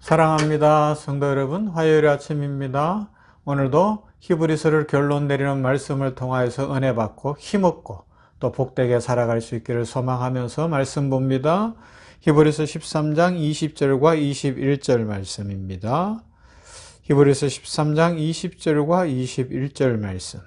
사랑합니다. 성도 여러분, 화요일 아침입니다. 오늘도 히브리서를 결론 내리는 말씀을 통하여서 은혜 받고 힘없고 또 복되게 살아갈 수 있기를 소망하면서 말씀 봅니다. 히브리서 13장 20절과 21절 말씀입니다. 히브리서 13장 20절과 21절 말씀.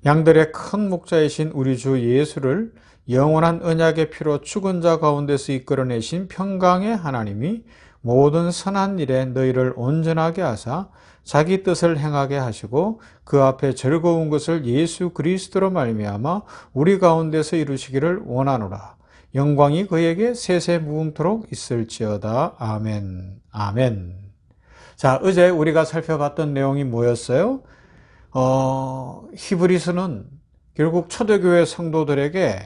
양들의 큰 목자이신 우리 주 예수를 영원한 언약의 피로 죽은 자 가운데서 이끌어내신 평강의 하나님이 모든 선한 일에 너희를 온전하게 하사 자기 뜻을 행하게 하시고 그 앞에 즐거운 것을 예수 그리스도로 말미암아 우리 가운데서 이루시기를 원하노라. 영광이 그에게 세세 무궁토록 있을지어다. 아멘. 아멘. 자, 어제 우리가 살펴봤던 내용이 뭐였어요? 히브리서는 결국 초대교회 성도들에게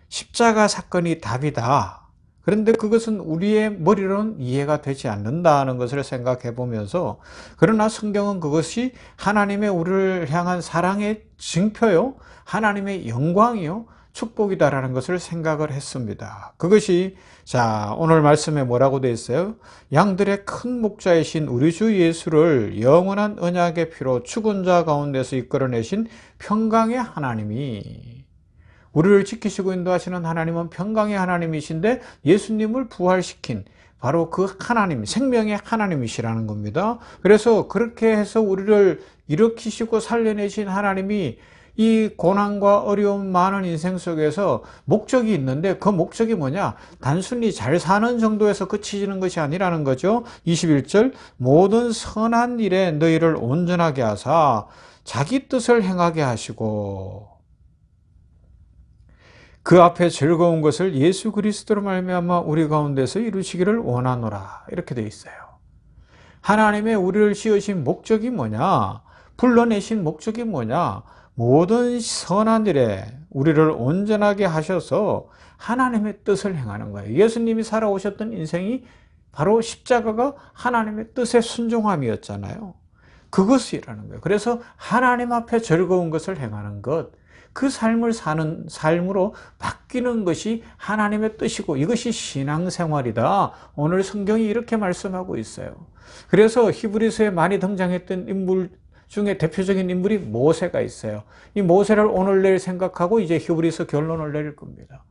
십자가 사건이 답이다. 그런데 그것은 우리의 머리로는 이해가 되지 않는다는 것을 생각해 보면서, 그러나 성경은 그것이 하나님의 우리를 향한 사랑의 증표요, 하나님의 영광이요, 축복이다라는 것을 생각을 했습니다. 그것이 자 오늘 말씀에 뭐라고 되어 있어요? 양들의 큰 목자이신 우리 주 예수를 영원한 언약의 피로 죽은 자 가운데서 이끌어내신 평강의 하나님이, 우리를 지키시고 인도하시는 하나님은 평강의 하나님이신데 예수님을 부활시킨 바로 그 하나님, 생명의 하나님이시라는 겁니다. 그래서 그렇게 해서 우리를 일으키시고 살려내신 하나님이 이 고난과 어려움 많은 인생 속에서 목적이 있는데, 그 목적이 뭐냐? 단순히 잘 사는 정도에서 그치지는 것이 아니라는 거죠. 21절, 모든 선한 일에 너희를 온전하게 하사 자기 뜻을 행하게 하시고 그 앞에 즐거운 것을 예수 그리스도로 말미암아 우리 가운데서 이루시기를 원하노라. 이렇게 되어 있어요. 하나님의 우리를 지으신 목적이 뭐냐? 불러내신 목적이 뭐냐? 모든 선한 일에 우리를 온전하게 하셔서 하나님의 뜻을 행하는 거예요. 예수님이 살아오셨던 인생이 바로 십자가가 하나님의 뜻에 순종함이었잖아요. 그것이라는 거예요. 그래서 하나님 앞에 즐거운 것을 행하는 것, 그 삶을 사는 삶으로 바뀌는 것이 하나님의 뜻이고, 이것이 신앙생활이다. 오늘 성경이 이렇게 말씀하고 있어요. 그래서 히브리서에 많이 등장했던 인물 중에 대표적인 인물이 모세가 있어요. 이 모세를 오늘 내일 생각하고 이제 히브리서 결론을 내릴 겁니다.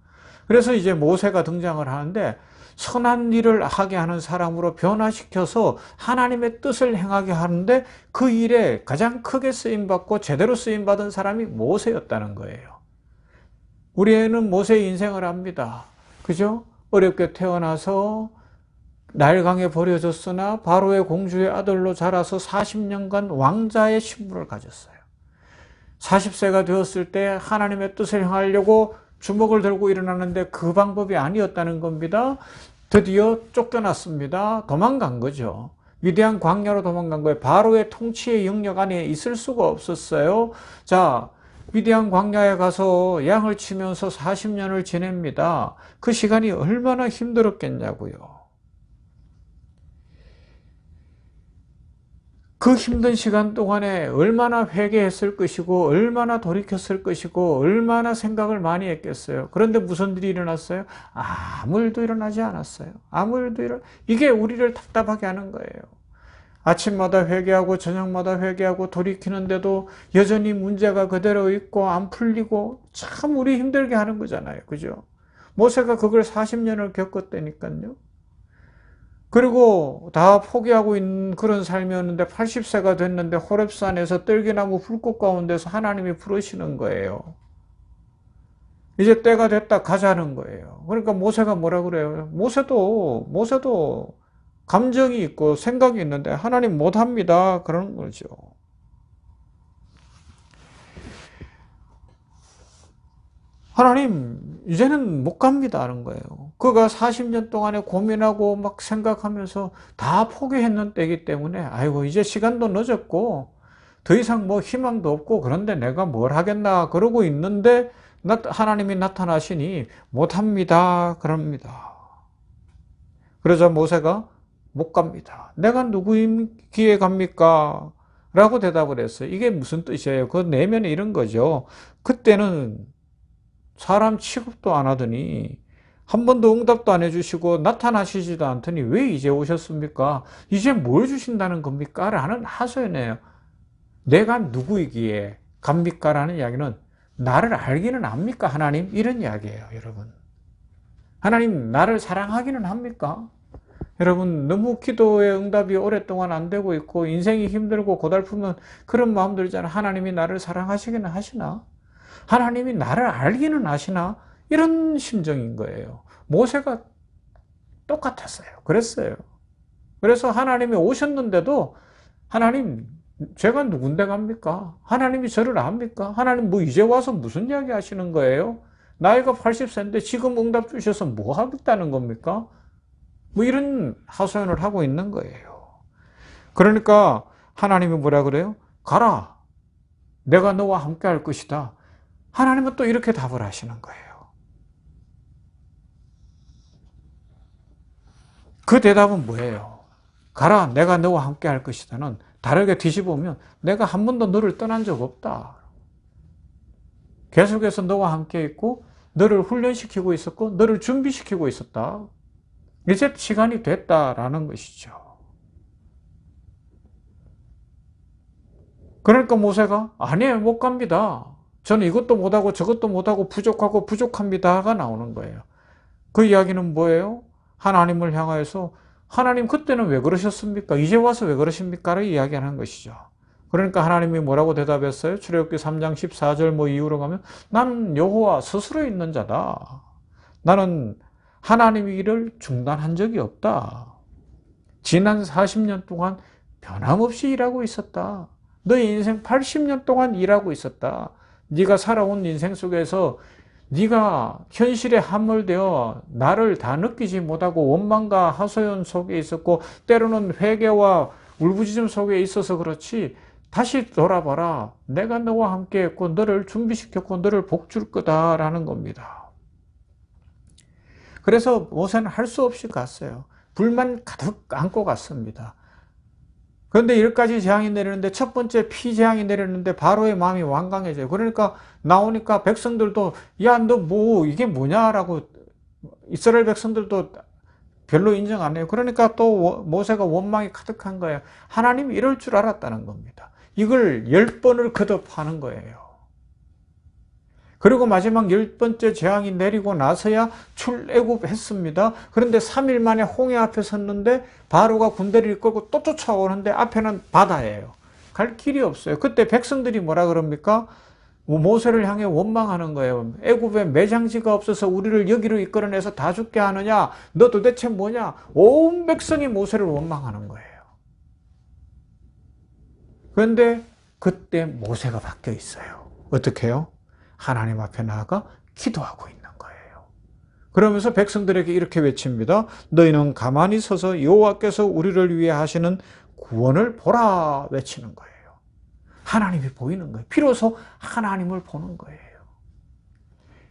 그래서 이제 모세가 등장을 하는데, 선한 일을 하게 하는 사람으로 변화시켜서 하나님의 뜻을 행하게 하는데, 그 일에 가장 크게 쓰임받고 제대로 쓰임받은 사람이 모세였다는 거예요. 우리는 모세의 인생을 압니다. 그죠? 어렵게 태어나서 나일강에 버려졌으나 바로의 공주의 아들로 자라서 40년간 왕자의 신분을 가졌어요. 40세가 되었을 때 하나님의 뜻을 행하려고 주먹을 들고 일어나는데 그 방법이 아니었다는 겁니다. 드디어 쫓겨났습니다. 도망간 거죠. 위대한 광야로 도망간 거예요. 바로의 통치의 영역 안에 있을 수가 없었어요. 자, 위대한 광야에 가서 양을 치면서 40년을 지냅니다. 그 시간이 얼마나 힘들었겠냐고요. 그 힘든 시간 동안에 얼마나 회개했을 것이고, 얼마나 돌이켰을 것이고, 얼마나 생각을 많이 했겠어요. 그런데 무슨 일이 일어났어요? 아무 일도 일어나지 않았어요. 이게 우리를 답답하게 하는 거예요. 아침마다 회개하고 저녁마다 회개하고 돌이키는데도 여전히 문제가 그대로 있고 안 풀리고, 참 우리 힘들게 하는 거잖아요. 그죠? 모세가 그걸 40년을 겪었다니까요. 그리고 다 포기하고 있는 그런 삶이었는데 80세가 됐는데 호렙산에서 떨기나무 불꽃 가운데서 하나님이 부르시는 거예요. 이제 때가 됐다 가자는 거예요. 그러니까 모세가 뭐라 그래요? 모세도 감정이 있고 생각이 있는데 하나님 못합니다. 그러는 거죠. 하나님 이제는 못 갑니다 하는 거예요. 그가 40년 동안에 고민하고 막 생각하면서 다 포기했는 때이기 때문에 아이고 이제 시간도 늦었고 더 이상 뭐 희망도 없고 그런데 내가 뭘 하겠나 그러고 있는데 하나님이 나타나시니 못합니다 그럽니다. 그러자 모세가 못 갑니다. 내가 누구이기에 갑니까? 라고 대답을 했어요. 이게 무슨 뜻이에요? 그 내면에 이런 거죠. 그때는 사람 취급도 안 하더니 한 번도 응답도 안 해주시고 나타나시지도 않더니 왜 이제 오셨습니까? 이제 뭘 주신다는 겁니까? 라는 하소연이에요. 내가 누구이기에 갑니까? 라는 이야기는 나를 알기는 합니까? 하나님? 이런 이야기예요, 여러분. 하나님 나를 사랑하기는 합니까? 여러분, 너무 기도의 응답이 오랫동안 안 되고 있고 인생이 힘들고 고달프면 그런 마음 들잖아요. 하나님이 나를 사랑하시기는 하시나? 하나님이 나를 알기는 아시나? 이런 심정인 거예요. 모세가 똑같았어요. 그랬어요. 그래서 하나님이 오셨는데도 하나님, 제가 누군데 갑니까? 하나님이 저를 압니까? 하나님 뭐 이제 와서 무슨 이야기 하시는 거예요? 나이가 80세인데 지금 응답 주셔서 뭐 하겠다는 겁니까? 뭐 이런 하소연을 하고 있는 거예요. 그러니까 하나님이 뭐라 그래요? 가라. 내가 너와 함께 할 것이다. 하나님은 또 이렇게 답을 하시는 거예요. 그 대답은 뭐예요? 가라. 내가 너와 함께 할 것이다는 다르게 뒤집으면 내가 한 번도 너를 떠난 적 없다. 계속해서 너와 함께 있고 너를 훈련시키고 있었고 너를 준비시키고 있었다. 이제 시간이 됐다라는 것이죠. 그러니까 모세가 아니에요, 못 갑니다. 저는 이것도 못하고 저것도 못하고 부족하고 부족합니다가 나오는 거예요. 그 이야기는 뭐예요? 하나님을 향하여서 하나님 그때는 왜 그러셨습니까? 이제 와서 왜 그러십니까?를 이야기하는 것이죠. 그러니까 하나님이 뭐라고 대답했어요? 출애굽기 3장 14절 뭐 이후로 가면 나는 여호와 스스로 있는 자다. 나는 하나님의 일을 중단한 적이 없다. 지난 40년 동안 변함없이 일하고 있었다. 너의 인생 80년 동안 일하고 있었다. 네가 살아온 인생 속에서 네가 현실에 함몰되어 나를 다 느끼지 못하고 원망과 하소연 속에 있었고 때로는 회개와 울부짖음 속에 있어서 그렇지 다시 돌아봐라. 내가 너와 함께 했고 너를 준비시켰고 너를 복 줄 거다라는 겁니다. 그래서 모세는 할 수 없이 갔어요. 불만 가득 안고 갔습니다. 그런데 10가지 재앙이 내리는데 첫 번째 피재앙이 내리는데 바로의 마음이 완강해져요. 그러니까 나오니까 백성들도 야, 너 뭐 이게 뭐냐라고 이스라엘 백성들도 별로 인정 안 해요. 그러니까 또 모세가 원망이 가득한 거예요. 하나님이 이럴 줄 알았다는 겁니다. 이걸 10번을 거듭하는 거예요. 그리고 마지막 10번째 재앙이 내리고 나서야 출애굽했습니다. 그런데 3일 만에 홍해 앞에 섰는데 바로가 군대를 이끌고 또 쫓아오는데 앞에는 바다예요. 갈 길이 없어요. 그때 백성들이 뭐라 그럽니까? 모세를 향해 원망하는 거예요. 애굽에 매장지가 없어서 우리를 여기로 이끌어내서 다 죽게 하느냐? 너 도대체 뭐냐? 온 백성이 모세를 원망하는 거예요. 그런데 그때 모세가 바뀌어 있어요. 어떻게 해요? 하나님 앞에 나아가 기도하고 있는 거예요. 그러면서 백성들에게 이렇게 외칩니다. 너희는 가만히 서서 여호와께서 우리를 위해 하시는 구원을 보라 외치는 거예요. 하나님이 보이는 거예요. 비로소 하나님을 보는 거예요.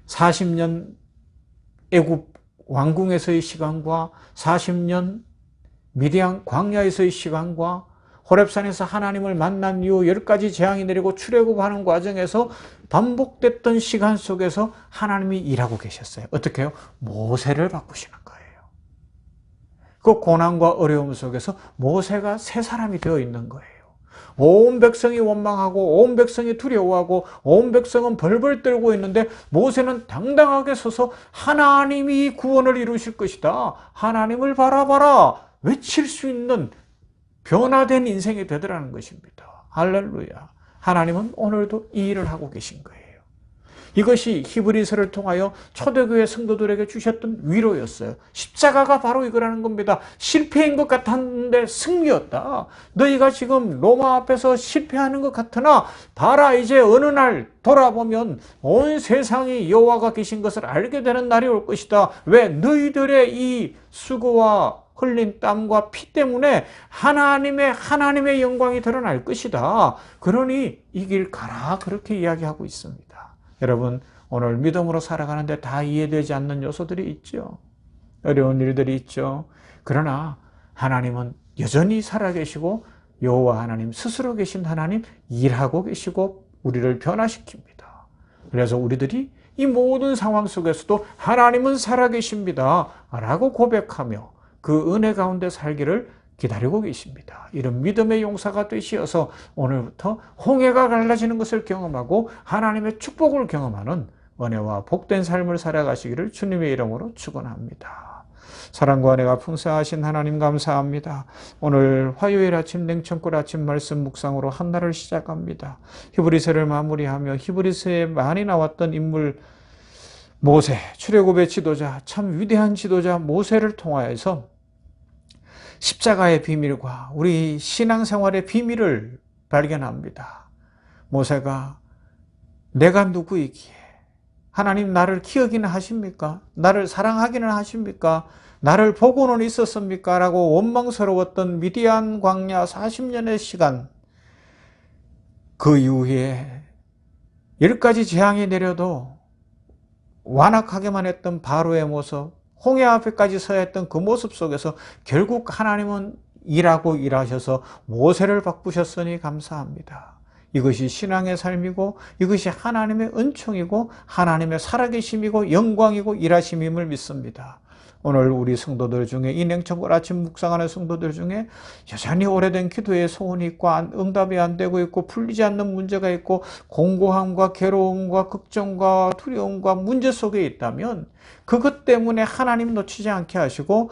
40년 애굽 왕궁에서의 시간과 40년 미디안 광야에서의 시간과 호렙산에서 하나님을 만난 이후 10가지 재앙이 내리고 출애굽하는 과정에서 반복됐던 시간 속에서 하나님이 일하고 계셨어요. 어떻게 해요? 모세를 바꾸시는 거예요. 그 고난과 어려움 속에서 모세가 새 사람이 되어 있는 거예요. 온 백성이 원망하고 온 백성이 두려워하고 온 백성은 벌벌 떨고 있는데 모세는 당당하게 서서 하나님이 구원을 이루실 것이다. 하나님을 바라봐라. 외칠 수 있는 변화된 인생이 되더라는 것입니다. 할렐루야. 하나님은 오늘도 이 일을 하고 계신 거예요. 이것이 히브리서를 통하여 초대교회 성도들에게 주셨던 위로였어요. 십자가가 바로 이거라는 겁니다. 실패인 것 같았는데 승리였다. 너희가 지금 로마 앞에서 실패하는 것 같으나 봐라, 이제 어느 날 돌아보면 온 세상이 여호와가 계신 것을 알게 되는 날이 올 것이다. 왜? 너희들의 이 수고와 흘린 땀과 피 때문에 하나님의 영광이 드러날 것이다. 그러니 이 길 가라. 그렇게 이야기하고 있습니다. 여러분, 오늘 믿음으로 살아가는데 다 이해되지 않는 요소들이 있죠. 어려운 일들이 있죠. 그러나 하나님은 여전히 살아계시고 여호와 하나님 스스로 계신 하나님 일하고 계시고 우리를 변화시킵니다. 그래서 우리들이 이 모든 상황 속에서도 하나님은 살아계십니다 라고 고백하며 그 은혜 가운데 살기를 기다리고 계십니다. 이런 믿음의 용사가 되시어서 오늘부터 홍해가 갈라지는 것을 경험하고 하나님의 축복을 경험하는 은혜와 복된 삶을 살아가시기를 주님의 이름으로 축원합니다. 사랑과 은혜가 풍성하신 하나님 감사합니다. 오늘 화요일 아침 냉천골 아침 말씀 묵상으로 한 날을 시작합니다. 히브리서를 마무리하며 히브리서에 많이 나왔던 인물 모세, 출애굽의 지도자, 참 위대한 지도자 모세를 통하여서 십자가의 비밀과 우리 신앙생활의 비밀을 발견합니다. 모세가 내가 누구이기에 하나님 나를 기억이나 하십니까? 나를 사랑하기는 하십니까? 나를 보고는 있었습니까? 라고 원망스러웠던 미디안 광야 40년의 시간, 그 이후에 10가지 재앙이 내려도 완악하게만 했던 바로의 모습, 홍해 앞에까지 서야 했던 그 모습 속에서 결국 하나님은 일하셔서 모세를 바꾸셨으니 감사합니다. 이것이 신앙의 삶이고 이것이 하나님의 은총이고 하나님의 살아계심이고 영광이고 일하심임을 믿습니다. 오늘 우리 성도들 중에 이 냉천골 아침 묵상하는 성도들 중에 여전히 오래된 기도의 소원이 있고 응답이 안 되고 있고 풀리지 않는 문제가 있고 공고함과 괴로움과 걱정과 두려움과 문제 속에 있다면 그것 때문에 하나님 놓치지 않게 하시고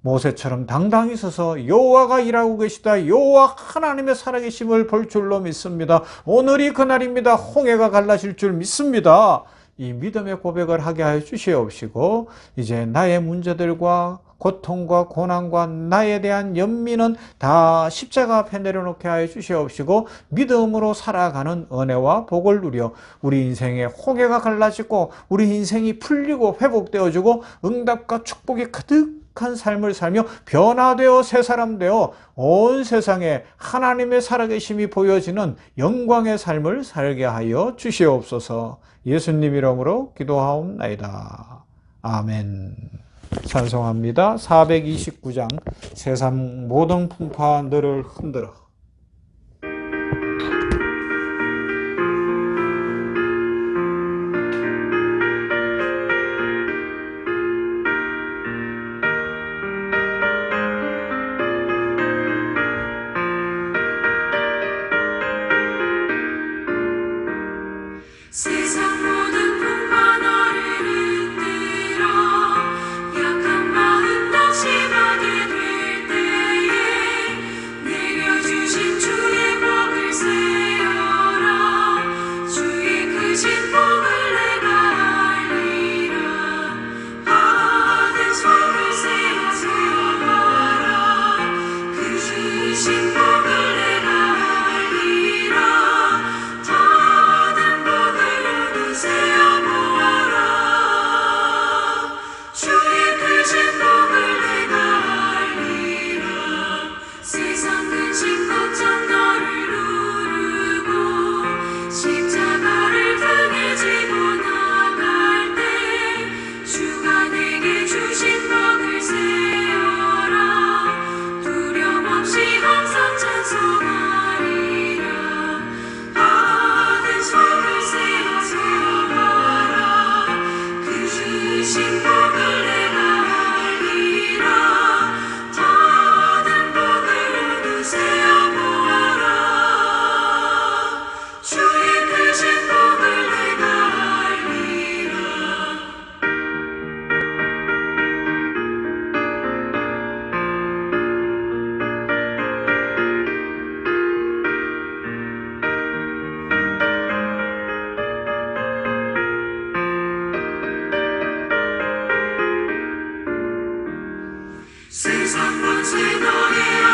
모세처럼 당당히 서서 여호와가 일하고 계시다, 여호와 하나님의 살아계심을 볼 줄로 믿습니다. 오늘이 그날입니다. 홍해가 갈라질 줄 믿습니다. 이 믿음의 고백을 하게 하여 주시옵시고 이제 나의 문제들과 고통과 고난과 나에 대한 연민은 다 십자가 앞에 내려놓게 하여 주시옵시고 믿음으로 살아가는 은혜와 복을 누려 우리 인생의 홍해가 갈라지고 우리 인생이 풀리고 회복되어지고 응답과 축복이 가득한 삶을 살며 변화되어 새 사람 되어 온 세상에 하나님의 살아계심이 보여지는 영광의 삶을 살게 하여 주시옵소서. 예수님 이름으로 기도하옵나이다. 아멘. 찬송합니다. 429장 세상 모든 풍파 너를 흔들어. 세상 모든 풍파 너를 흔들어 약한 마음 낙심하게 될 때에 내려주신 주의 복을 세어라. 주의 크신 복을 내가 알리라. 하늘 속을 세워라. 그 주신 복을 내가 알리라. 세상 근심 걱정 너를 누르고 십자가를 등에 지고 나갈 때 주가 내게 주신 복을 세어라. 두려움 없이 항상 찬송하리라. 하늘 속을 세워라. 그 주신 복을 내가 알리라. 주의 크신 복을 내가 알리라. 세상 권세 너의